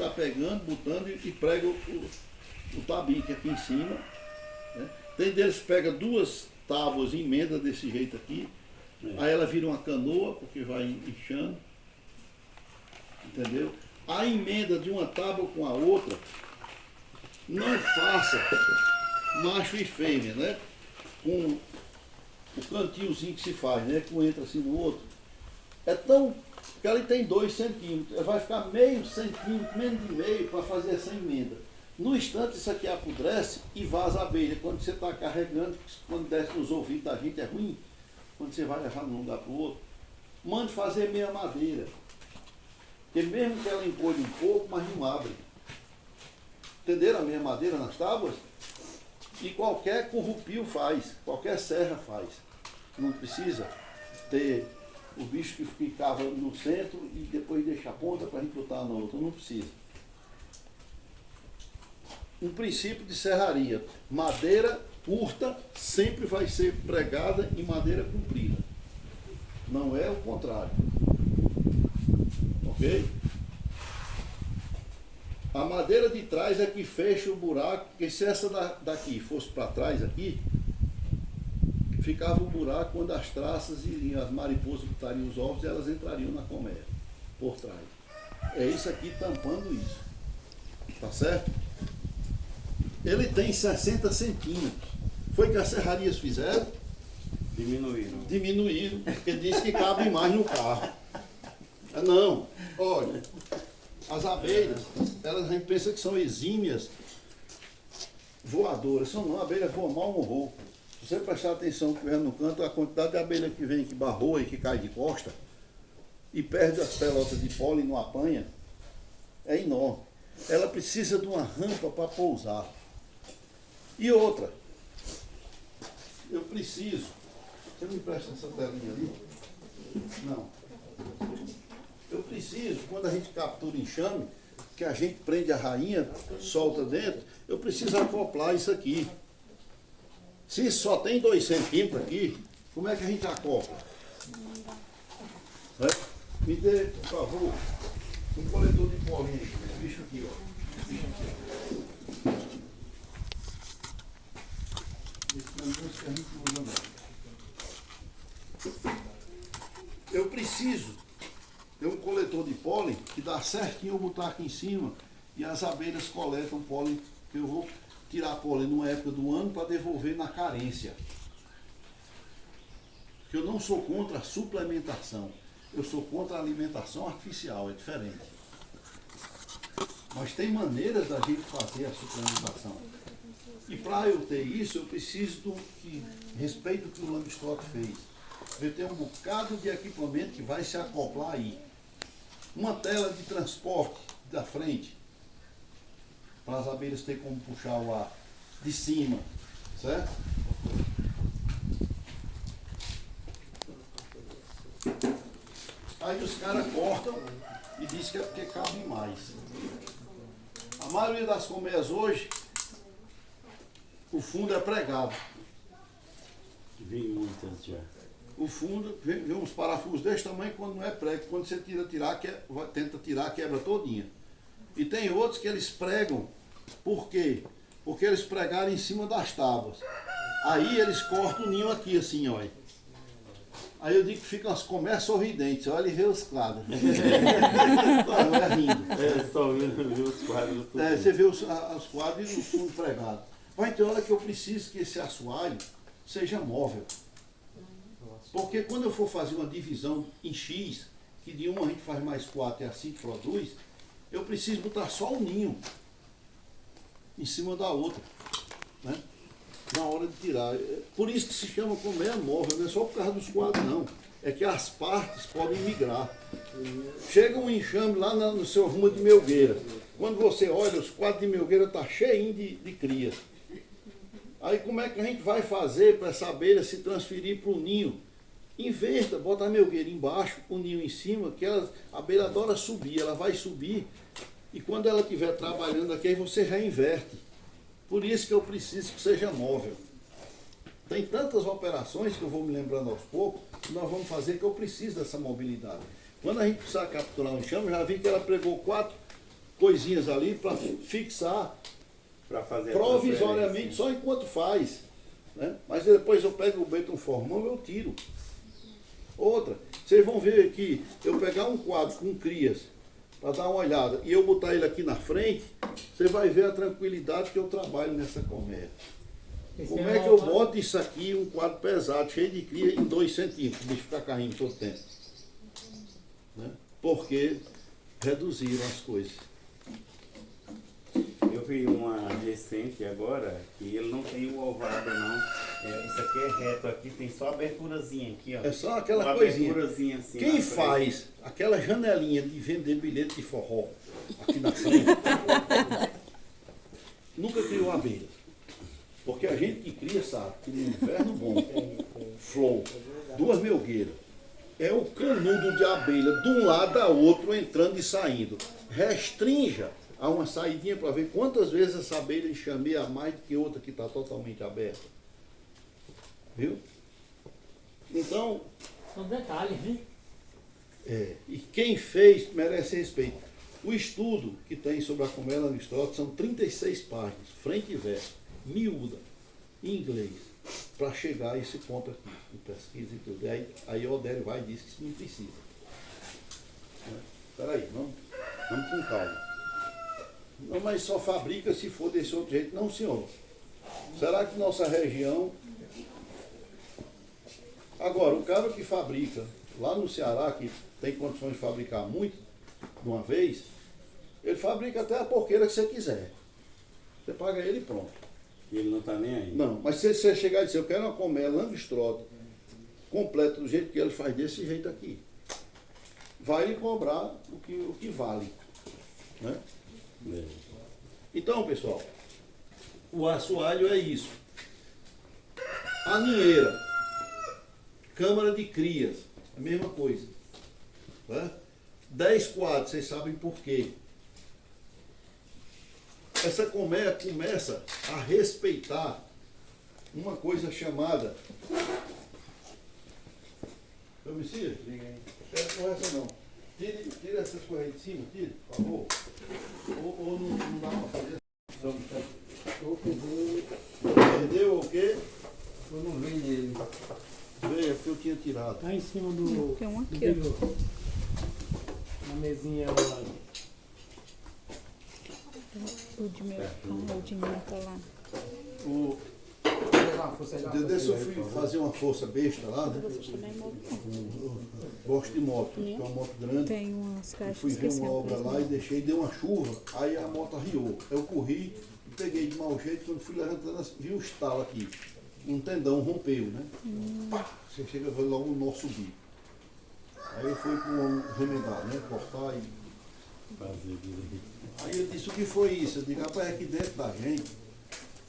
está pegando, botando e prega o tabique aqui em cima. Né? Tem deles que pega duas tábuas e emenda desse jeito aqui. Aí ela vira uma canoa, porque vai inchando. Entendeu? A emenda de uma tábua com a outra, não faça macho e fêmea, né? Com o cantinhozinho que se faz, né? Que um entra assim no outro. É tão. Porque ali tem 2 centímetros. Vai ficar meio centímetro, menos de meio, para fazer essa emenda. No instante, isso aqui apodrece e vaza a abelha. Quando você está carregando, quando desce nos ouvidos da gente é ruim. Quando você vai levar de um lugar para o outro, mande fazer meia madeira. Porque mesmo que ela encolhe um pouco, mas não abre. Entenderam a meia madeira nas tábuas? E qualquer currupio faz, qualquer serra faz. Não precisa ter o bicho que ficava no centro e depois deixa a ponta para a gente botar na outra. Não precisa. Um princípio de serraria. Madeira curta sempre vai ser pregada em madeira comprida. Não é o contrário. Ok? A madeira de trás é que fecha o buraco, porque se essa daqui fosse para trás aqui, ficava o buraco quando as traças e as mariposas botariam os ovos e elas entrariam na colmeia, por trás. É isso aqui tampando isso. Tá certo? Ele tem 60 centímetros. Foi que as serrarias fizeram? Diminuíram, porque disse que cabe mais no carro. Não, olha, as abelhas, elas a gente pensa que são exímias voadoras. São não, a abelha voa mal um rouco. Se você prestar atenção que vem no canto, a quantidade de abelha que vem, que barroa e que cai de costa e perde as pelotas de pólen e não apanha, é enorme. Ela precisa de uma rampa para pousar. E outra, eu preciso, você me presta essa telinha ali? Não. Eu preciso, quando a gente captura enxame, que a gente prende a rainha, solta dentro, eu preciso acoplar isso aqui. Se só tem 2 centímetros aqui, como é que a gente acopla? Me dê, por favor, um coletor de polinha, esse bicho aqui, ó. Esse bicho aqui, ó. Esse negócio que a gente usa não. Eu preciso ter um coletor de pólen que dá certinho eu botar aqui em cima e as abelhas coletam pólen, que eu vou tirar pólen numa época do ano para devolver na carência. Porque eu não sou contra a suplementação, eu sou contra a alimentação artificial, é diferente. Mas tem maneiras da gente fazer a suplementação. E para eu ter isso, eu preciso do que respeito o que o Langstroth fez. Eu tenho um bocado de equipamento que vai se acoplar aí. Uma tela de transporte da frente, para as abelhas terem como puxar o ar de cima, certo? Aí os caras cortam e dizem que é porque cabe mais. A maioria das colmeias hoje, o fundo é pregado. Vem muitas já. O fundo, vem uns parafusos desse tamanho quando não é prego. Quando você tenta tirar, quebra todinha. E tem outros que eles pregam. Por quê? Porque eles pregaram em cima das tábuas. Aí eles cortam o ninho aqui, assim, olha. Aí eu digo que ficam as colmeias sorridentes. Olha e vê os quadros. Não é rindo. É, só ver os quadros. Você vê os quadros e o fundo pregado. Vai ter hora que eu preciso que esse assoalho seja móvel. Porque quando eu for fazer uma divisão em X, que de uma a gente faz mais 4 e assim que produz, eu preciso botar só o ninho em cima da outra, né? Na hora de tirar. Por isso que se chama colmeia móvel, não é só por causa dos quadros não. É que as partes podem migrar. Chega um enxame lá no seu rumo de melgueira. Quando você olha, os quadros de melgueira estão cheinhos de crias. Aí como é que a gente vai fazer para essa abelha se transferir para o ninho? Inverta, bota a melgueira embaixo, o ninho em cima, que a abelha adora subir, ela vai subir e quando ela estiver trabalhando aqui, aí você reinverte. Por isso que eu preciso que seja móvel. Tem tantas operações que eu vou me lembrando aos poucos, que nós vamos fazer que eu preciso dessa mobilidade. Quando a gente precisar capturar um enxame, já vi que ela pregou 4 coisinhas ali para fixar Para fazer a provisoriamente transferência. só enquanto faz. Né? Mas depois eu pego o beton formão, eu tiro. Outra, vocês vão ver aqui, eu pegar um quadro com crias para dar uma olhada e eu botar ele aqui na frente, você vai ver a tranquilidade que eu trabalho nessa colmeia. Como é que eu boto isso aqui, um quadro pesado, cheio de cria, em 2 centímetros, o bicho ficar caindo todo tempo? Né? Porque reduziram as coisas. Eu vi uma recente agora, que ele não tem o ovado não. Isso aqui é reto, aqui tem só a aberturazinha aqui, ó. É só aquela uma coisinha. aberturazinha assim. Quem na frente. faz aquela janelinha de vender bilhete de forró aqui na frente, nunca criou abelha. Porque a gente que cria sabe que no inverno bom, flor, 2 melgueiras, é o canudo de abelha de um lado a outro entrando e saindo. Restrinja a uma saidinha para ver quantas vezes essa abelha enxameia mais do que outra que está totalmente aberta. Viu? Então, São detalhes, né? e quem fez merece respeito. O estudo que tem sobre a colmeia langstroth são 36 páginas, frente e verso, miúda, em inglês, para chegar a esse ponto aqui, de pesquisa e tudo. Aí o Odério vai e diz que isso não precisa. Espera aí, vamos com calma. Não, mas só fabrica se for desse outro jeito. Não, senhor. Será que nossa região... Agora, o cara que fabrica lá no Ceará, que tem condições de fabricar muito de uma vez, ele fabrica até a porqueira que você quiser. Você paga ele e pronto. E ele não está nem aí. Não, mas se você chegar e dizer, eu quero uma colmeia langstroth completa do jeito que ele faz desse jeito aqui, vai lhe cobrar o que vale. Né? É. Então, pessoal, o assoalho é isso. A ninheira, câmara de crias, a mesma coisa. Né? 10 quadros, vocês sabem por quê. Essa colmeia começa a respeitar uma coisa chamada... Domicílio? Não é essa não. Tira essas coisas aí de cima, tira, por favor. Ou não dá para fazer. Perdeu o quê? Eu não vi ele. Veio, porque eu tinha tirado. Tá em cima do. Tem um do aqui, ó. bico. Na mesinha lá. O de meu o de mim tá lá. O, Deixa eu fui fazer uma força besta lá, né? Vocês também moram. Gosto de moto, tem uma moto grande. Tem umas Eu caixas fui ver uma obra lá e e deixei, deu uma chuva, aí a moto arriou. Eu corri, peguei de mau jeito, quando fui levantando, vi um estalo aqui. Um tendão rompeu, né? Pá, você chega a ver logo o nó subir. Aí eu fui para um remendar, né? Cortar e. Fazer direito. Aí eu disse, o que foi isso? Eu digo, rapaz, aqui dentro da gente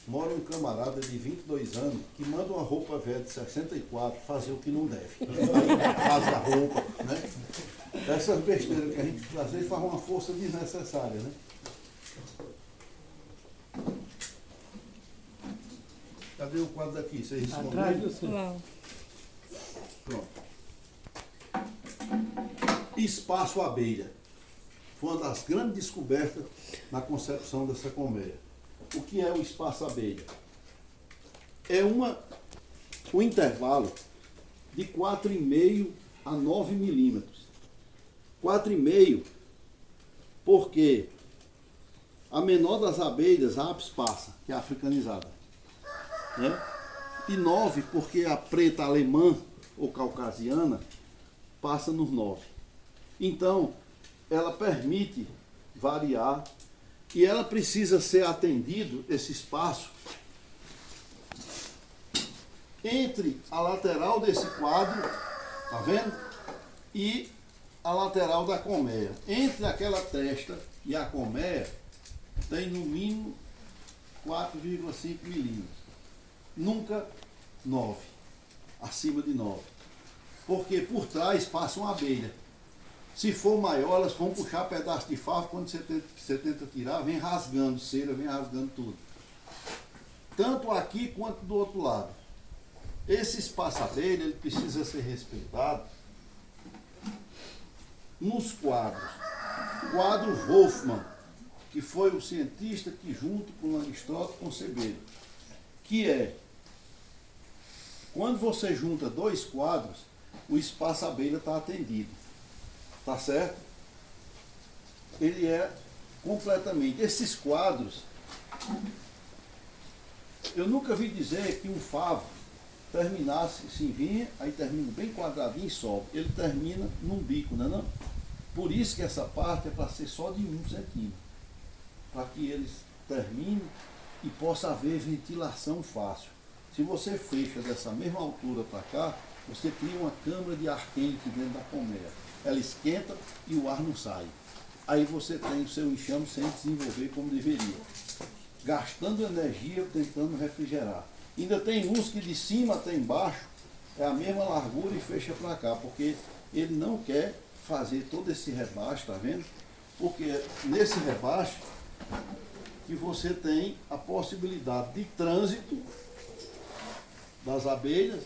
mora um camarada de 22 anos que manda uma roupa velha de 64 fazer o que não deve. Faz a roupa, né? Essas besteiras que a gente às vezes faz uma força desnecessária, né? Cadê o quadro daqui? Vocês estão Atrás vendo? do seu. lá. Pronto. Espaço abelha. Foi uma das grandes descobertas na concepção dessa colmeia. O que é o espaço abelha? É um intervalo de 4,5 a 9 milímetros. 4,5 porque a menor das abelhas, a apis passa, que é a africanizada. Né? E 9 porque a preta alemã ou caucasiana passa nos 9. Então, ela permite variar e ela precisa ser atendido, esse espaço, entre a lateral desse quadro, tá vendo? E a lateral da colmeia. Entre aquela testa e a colmeia, tem no mínimo 4,5 milímetros. Nunca 9, acima de 9. Porque por trás passa uma abelha. Se for maior, elas vão puxar pedaço de favo, quando você tenta tirar, vem rasgando cera, vem rasgando tudo. Tanto aqui quanto do outro lado. Esse espaço abelha, ele precisa ser respeitado nos quadros. Quadro Wolfman, que foi o cientista que, junto com Aristóteles, conceberam, que é, quando você junta dois quadros, o espaço abelha está atendido. Tá certo? Ele é completamente. Esses quadros, eu nunca vi dizer que um favo terminasse, assim, vinha, aí termina bem quadradinho e sobe. Ele termina num bico, não é não? Por isso que essa parte é para ser só de 1 centímetro. Para que eles terminem e possa haver ventilação fácil. Se você fecha dessa mesma altura para cá, você cria uma câmara de ar quente dentro da colmeia. Ela esquenta e o ar não sai. Aí você tem o seu enxame sem desenvolver como deveria. Gastando energia tentando refrigerar. Ainda tem uns que de cima até embaixo é a mesma largura e fecha para cá, porque ele não quer fazer todo esse rebaixo, tá vendo? Porque nesse rebaixo que você tem a possibilidade de trânsito das abelhas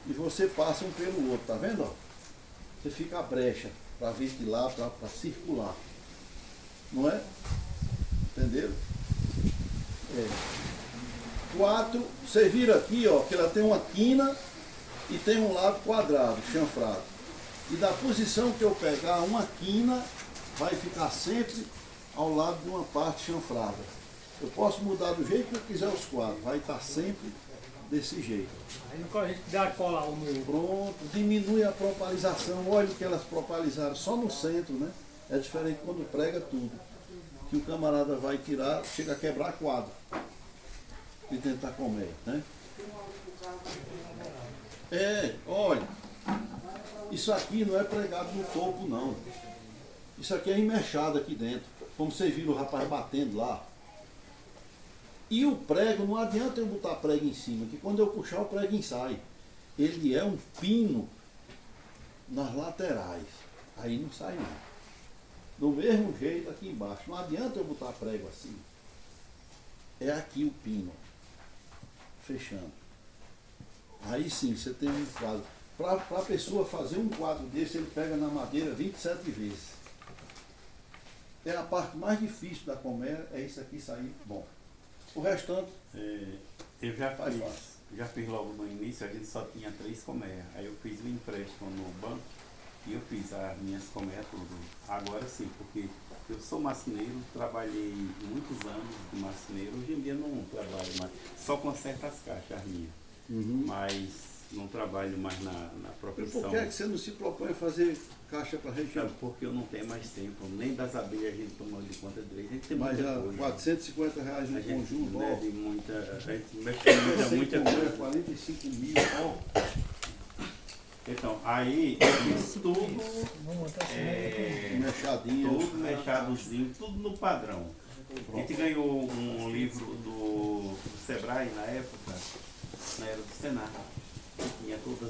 e você passa um pelo outro, tá vendo? Ó? Você fica a brecha para ventilar, para circular. Não é? Entenderam? É. 4, você vira aqui, ó, que ela tem uma quina e tem um lado quadrado, chanfrado. E da posição que eu pegar, uma quina vai ficar sempre ao lado de uma parte chanfrada. Eu posso mudar do jeito que eu quiser os quadros, vai estar sempre desse jeito. Aí não corre risco de dar cola o meu. Pronto, diminui a propalização. Olha o que elas propalizaram só no centro, né? É diferente quando prega tudo. Que o camarada vai tirar, chega a quebrar quadro. E tentar comer, né? É, olha, isso aqui não é pregado no topo, não. Isso aqui é enmechado aqui dentro. Como vocês viram o rapaz batendo lá. E o prego, não adianta eu botar prego em cima, que quando eu puxar o prego sai. Ele é um pino nas laterais. Aí não sai não. Do mesmo jeito aqui embaixo. Não adianta eu botar prego assim. É aqui o pino. Fechando. Aí sim, você tem um quadro. Para a pessoa fazer um quadro desse, ele pega na madeira 27 vezes. É a parte mais difícil da colmeia, é isso aqui sair bom. O restante, eu faz fácil. já fiz logo no início, a gente só tinha 3 colmeias. Aí eu fiz o empréstimo no banco e eu fiz as minhas colmeias tudo. Agora sim, porque eu sou marceneiro, trabalhei muitos anos de marceneiro, hoje em dia não trabalho mais, só conserto as caixas as minhas. Mas não trabalho mais na e profissão. por que é que você não se propõe a fazer caixa para região? Sabe, porque eu não tenho mais tempo, nem das abelhas a gente tomou de conta direito, a gente tem Mas muita já coisa. R$450 no A gente conjunto, ó. deve muita, a gente mexe com muita coisa. 45 mil, ó. Então, aí eu fiz tudo, Mechadinho. tudo mechadozinho, tudo no padrão. A gente ganhou um livro do Sebrae na época, na era do Senar, que tinha todas